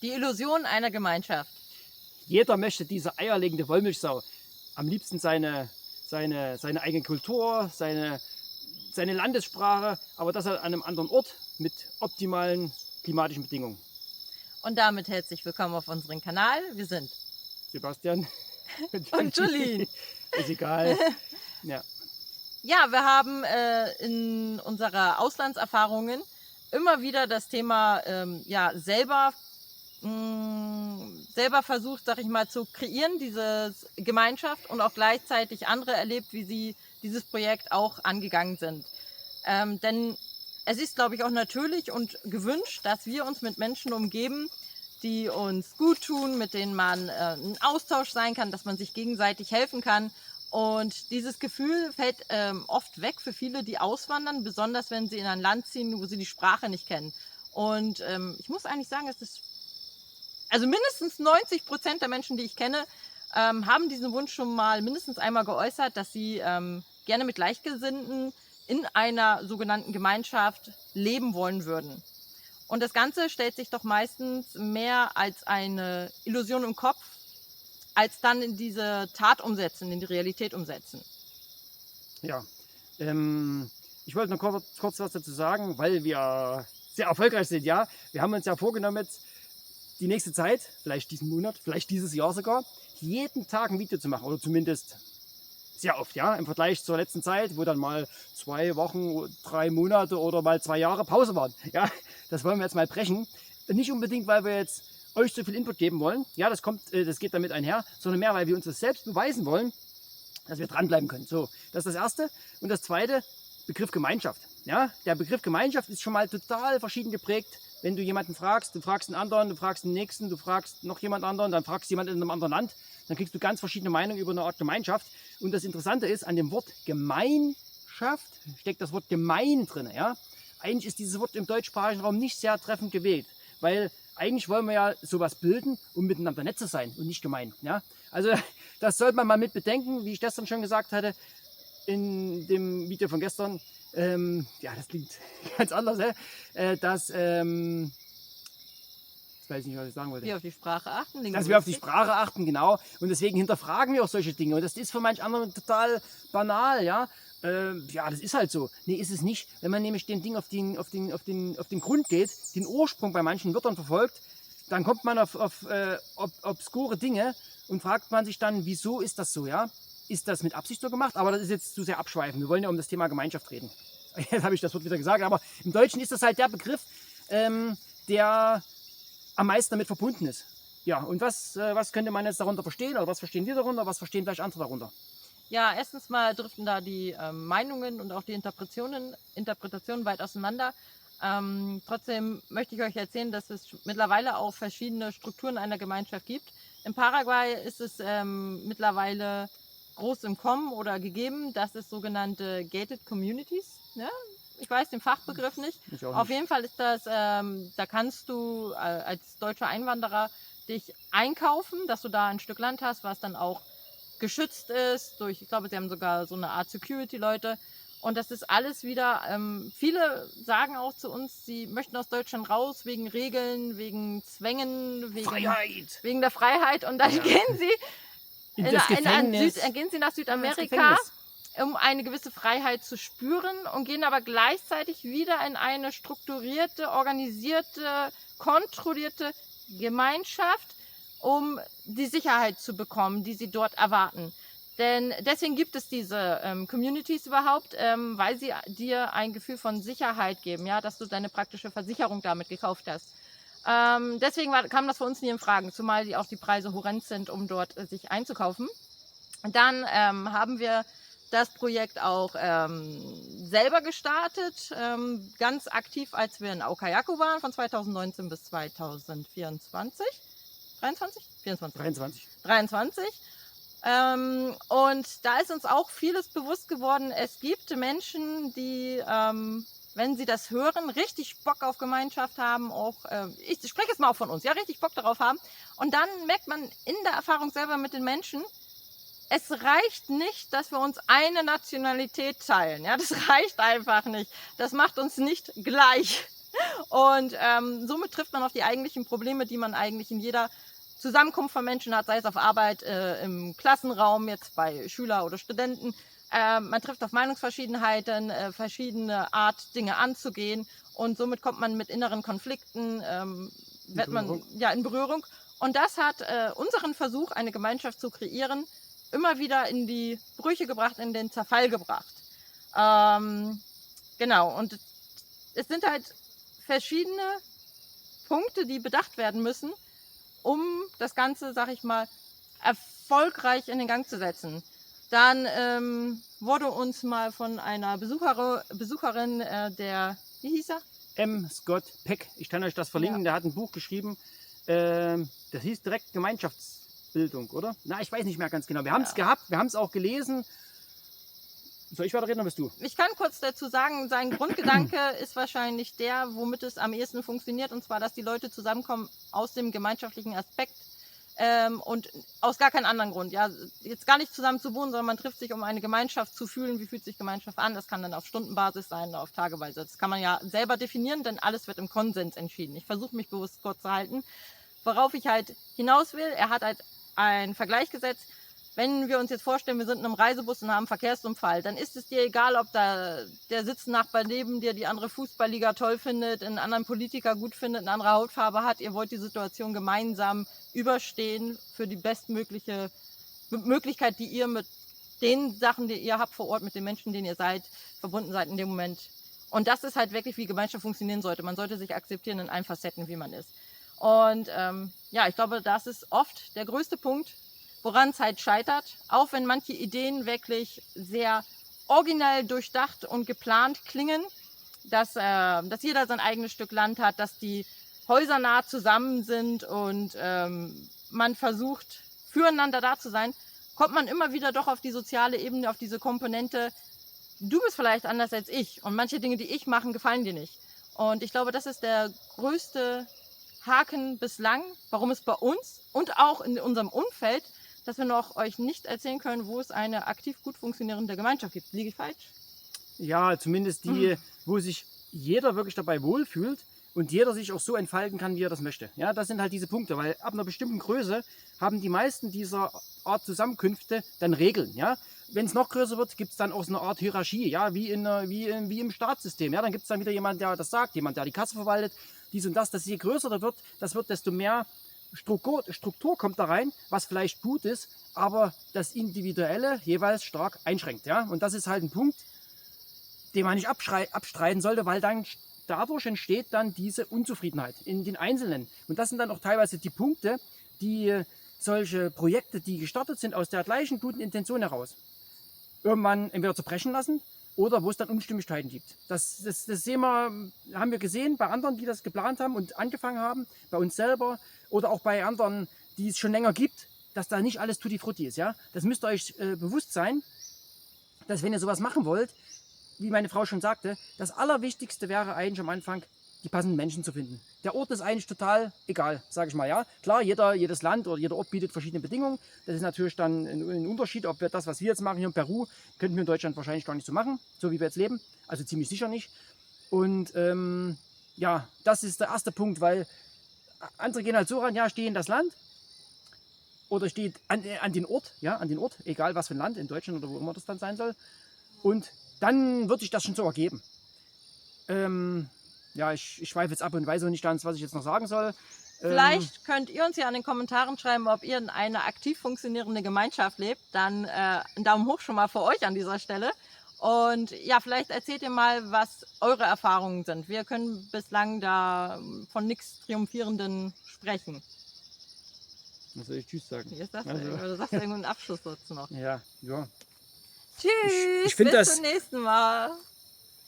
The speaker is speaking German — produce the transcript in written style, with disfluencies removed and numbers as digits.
Die Illusion einer Gemeinschaft. Jeder möchte diese eierlegende Wollmilchsau. Am liebsten seine eigene Kultur, seine Landessprache, aber das an einem anderen Ort mit optimalen klimatischen Bedingungen. Und damit herzlich willkommen auf unserem Kanal. Wir sind Sebastian und Julien. Ist egal. Ja. Ja, wir haben in unserer Auslandserfahrungen immer wieder das Thema selber versucht, sag ich mal, zu kreieren, diese Gemeinschaft, und auch gleichzeitig andere erlebt, wie sie dieses Projekt auch angegangen sind. Denn es ist, glaube ich, auch natürlich und gewünscht, dass wir uns mit Menschen umgeben, die uns gut tun, mit denen man ein Austausch sein kann, dass man sich gegenseitig helfen kann. Und dieses Gefühl fällt oft weg für viele, die auswandern, besonders wenn sie in ein Land ziehen, wo sie die Sprache nicht kennen. Und ich muss eigentlich sagen, also mindestens 90% der Menschen, die ich kenne, haben diesen Wunsch schon mal mindestens einmal geäußert, dass sie gerne mit Gleichgesinnten in einer sogenannten Gemeinschaft leben wollen würden. Und das Ganze stellt sich doch meistens mehr als eine Illusion im Kopf, als dann in diese Tat umsetzen, in die Realität umsetzen. Ja, ich wollte noch kurz was dazu sagen, weil wir sehr erfolgreich sind. Ja, wir haben uns ja vorgenommen, jetzt die nächste Zeit, vielleicht diesen Monat, vielleicht dieses Jahr sogar, jeden Tag ein Video zu machen, oder zumindest sehr oft, ja, im Vergleich zur letzten Zeit, wo dann mal 2 Wochen, 3 Monate oder mal 2 Jahre Pause waren. Ja, das wollen wir jetzt mal brechen. Nicht unbedingt, weil wir jetzt euch so viel Input geben wollen, ja, das geht damit einher, sondern mehr, weil wir uns das selbst beweisen wollen, dass wir dranbleiben können. So, das ist das Erste. Und das Zweite, Begriff Gemeinschaft. Ja, der Begriff Gemeinschaft ist schon mal total verschieden geprägt. Wenn du jemanden fragst, du fragst einen anderen, du fragst den nächsten, du fragst noch jemand anderen, dann fragst du jemanden in einem anderen Land, dann kriegst du ganz verschiedene Meinungen über eine Art Gemeinschaft. Und das Interessante ist, an dem Wort Gemeinschaft steckt das Wort gemein drin. Ja? Eigentlich ist dieses Wort im deutschsprachigen Raum nicht sehr treffend gewählt, weil eigentlich wollen wir ja sowas bilden, um miteinander nett zu sein und nicht gemein. Ja? Also das sollte man mal mit bedenken, wie ich gestern schon gesagt hatte, in dem Video von gestern. Ja, das klingt ganz anders, dass, jetzt weiß ich nicht, was ich sagen wollte. Wir auf die Sprache achten. Dass wir auf die Sprache achten, genau. Und deswegen hinterfragen wir auch solche Dinge. Und das ist für manch anderen total banal, ja. Ja, das ist halt so. Nee, ist es nicht. Wenn man nämlich den Ding auf den Grund geht, den Ursprung bei manchen Wörtern verfolgt, dann kommt man auf obskure Dinge und fragt man sich dann, wieso ist das so, ja? Ist das mit Absicht so gemacht? Aber das ist jetzt zu sehr abschweifend. Wir wollen ja um das Thema Gemeinschaft reden. Jetzt habe ich das Wort wieder gesagt. Aber im Deutschen ist das halt der Begriff, der am meisten damit verbunden ist. Ja, und was könnte man jetzt darunter verstehen? Oder was verstehen wir darunter? Was verstehen vielleicht andere darunter? Ja, erstens mal driften da die Meinungen und auch die Interpretationen weit auseinander. Trotzdem möchte ich euch erzählen, dass es mittlerweile auch verschiedene Strukturen einer Gemeinschaft gibt. In Paraguay ist es mittlerweile groß im Kommen oder gegeben, das ist sogenannte Gated Communities. Ja? Ich weiß den Fachbegriff nicht. Auf jeden Fall ist das, da kannst du als deutscher Einwanderer dich einkaufen, dass du da ein Stück Land hast, was dann auch geschützt ist durch, ich glaube, sie haben sogar so eine Art Security-Leute. Und das ist alles wieder, viele sagen auch zu uns, sie möchten aus Deutschland raus wegen Regeln, wegen Zwängen, wegen der Freiheit. Und dann gehen sie gehen sie nach Südamerika, um eine gewisse Freiheit zu spüren, und gehen aber gleichzeitig wieder in eine strukturierte, organisierte, kontrollierte Gemeinschaft, um die Sicherheit zu bekommen, die sie dort erwarten. Denn deswegen gibt es diese Communities überhaupt, weil sie dir ein Gefühl von Sicherheit geben, ja, dass du deine praktische Versicherung damit gekauft hast. Deswegen kam das für uns nie in Frage, zumal auch die Preise horrend sind, um dort sich einzukaufen. Und dann haben wir das Projekt auch selber gestartet, ganz aktiv, als wir in Aukayaku waren, von 2019 bis 2024. 23? 24. 23. Und da ist uns auch vieles bewusst geworden. Es gibt Menschen, die, wenn sie das hören, richtig Bock auf Gemeinschaft haben, auch, ich spreche jetzt mal auch von uns, ja, richtig Bock darauf haben. Und dann merkt man in der Erfahrung selber mit den Menschen, es reicht nicht, dass wir uns eine Nationalität teilen. Ja, das reicht einfach nicht. Das macht uns nicht gleich. Und somit trifft man auf die eigentlichen Probleme, die man eigentlich in jeder Zusammenkunft von Menschen hat, sei es auf Arbeit, im Klassenraum, jetzt bei Schüler oder Studenten. Man trifft auf Meinungsverschiedenheiten, verschiedene Art, Dinge anzugehen, und somit kommt man mit inneren Konflikten, wird man ja in Berührung. Und das hat unseren Versuch, eine Gemeinschaft zu kreieren, immer wieder in die Brüche gebracht, in den Zerfall gebracht. Genau, und es sind halt verschiedene Punkte, die bedacht werden müssen, um das Ganze, sag ich mal, erfolgreich in den Gang zu setzen. Dann wurde uns mal von einer Besucherin, wie hieß er? M. Scott Peck, ich kann euch das verlinken, Ja. der hat ein Buch geschrieben, das hieß direkt Gemeinschaftsbildung, oder? Na, ich weiß nicht mehr ganz genau. Wir haben es gehabt, wir haben es auch gelesen. Soll ich weiterreden oder bist du? Ich kann kurz dazu sagen, sein Grundgedanke ist wahrscheinlich der, womit es am ehesten funktioniert, und zwar, dass die Leute zusammenkommen aus dem gemeinschaftlichen Aspekt und aus gar keinem anderen Grund. Ja, jetzt gar nicht zusammen zu wohnen, sondern man trifft sich, um eine Gemeinschaft zu fühlen. Wie fühlt sich Gemeinschaft an? Das kann dann auf Stundenbasis sein, auf Tageweise. Das kann man ja selber definieren, denn alles wird im Konsens entschieden. Ich versuche mich bewusst kurz zu halten. Worauf ich halt hinaus will, er hat halt einen Vergleich gesetzt. Wenn wir uns jetzt vorstellen, wir sind in einem Reisebus und haben einen Verkehrsunfall, dann ist es dir egal, ob da der Sitznachbar neben dir die andere Fußballliga toll findet, einen anderen Politiker gut findet, eine andere Hautfarbe hat. Ihr wollt die Situation gemeinsam überstehen für die bestmögliche Möglichkeit, die ihr mit den Sachen, die ihr habt vor Ort, mit den Menschen, denen ihr seid, verbunden seid in dem Moment. Und das ist halt wirklich, wie Gemeinschaft funktionieren sollte. Man sollte sich akzeptieren in allen Facetten, wie man ist. Und ja, ich glaube, das ist oft der größte Punkt, woran es halt scheitert, auch wenn manche Ideen wirklich sehr originell durchdacht und geplant klingen, dass jeder sein eigenes Stück Land hat, dass die Häuser nah zusammen sind und man versucht, füreinander da zu sein, kommt man immer wieder doch auf die soziale Ebene, auf diese Komponente, du bist vielleicht anders als ich und manche Dinge, die ich mache, gefallen dir nicht. Und ich glaube, das ist der größte Haken bislang, warum es bei uns und auch in unserem Umfeld, dass wir noch euch nicht erzählen können, wo es eine aktiv gut funktionierende Gemeinschaft gibt. Liege ich falsch? Ja, zumindest die, wo sich jeder wirklich dabei wohlfühlt und jeder sich auch so entfalten kann, wie er das möchte. Ja, das sind halt diese Punkte, weil ab einer bestimmten Größe haben die meisten dieser Art Zusammenkünfte dann Regeln. Ja? Wenn es noch größer wird, gibt es dann auch so eine Art Hierarchie, ja? wie im Staatssystem. Ja? Dann gibt es dann wieder jemanden, der das sagt, jemand, der die Kasse verwaltet, dies und das. Dass je größer das wird, desto mehr Struktur kommt da rein, was vielleicht gut ist, aber das Individuelle jeweils stark einschränkt. Ja? Und das ist halt ein Punkt, den man nicht abstreiten sollte, weil dann dadurch entsteht dann diese Unzufriedenheit in den Einzelnen. Und das sind dann auch teilweise die Punkte, die solche Projekte, die gestartet sind, aus der gleichen guten Intention heraus, irgendwann entweder zerbrechen lassen oder wo es dann Unstimmigkeiten gibt. Das sehen wir, haben wir gesehen bei anderen, die das geplant haben und angefangen haben, bei uns selber oder auch bei anderen, die es schon länger gibt, dass da nicht alles tutti frutti ist. Ja? Das müsst ihr euch bewusst sein, dass wenn ihr sowas machen wollt, wie meine Frau schon sagte, das Allerwichtigste wäre eigentlich am Anfang, die passenden Menschen zu finden. Der Ort ist eigentlich total egal, sage ich mal. Ja, klar, jedes Land oder jeder Ort bietet verschiedene Bedingungen. Das ist natürlich dann ein Unterschied, ob wir das, was wir jetzt machen hier in Peru, könnten wir in Deutschland wahrscheinlich gar nicht so machen, so wie wir jetzt leben. Also ziemlich sicher nicht. Und ja, das ist der erste Punkt, weil andere gehen halt so ran, ja, stehe in das Land oder steht an den Ort, ja, an den Ort, egal was für ein Land, in Deutschland oder wo immer das dann sein soll. Und dann wird sich das schon so ergeben. Ja, ich schweife jetzt ab und weiß auch nicht ganz, was ich jetzt noch sagen soll. Vielleicht könnt ihr uns ja in den Kommentaren schreiben, ob ihr in einer aktiv funktionierende Gemeinschaft lebt. Dann einen Daumen hoch schon mal für euch an dieser Stelle. Und ja, vielleicht erzählt ihr mal, was eure Erfahrungen sind. Wir können bislang da von nichts Triumphierenden sprechen. Was soll ich Tschüss sagen? Wie ist das? Also, du sagst irgendeinen Abschlusssatz noch. Ja, ja. Tschüss, ich find bis zum nächsten Mal.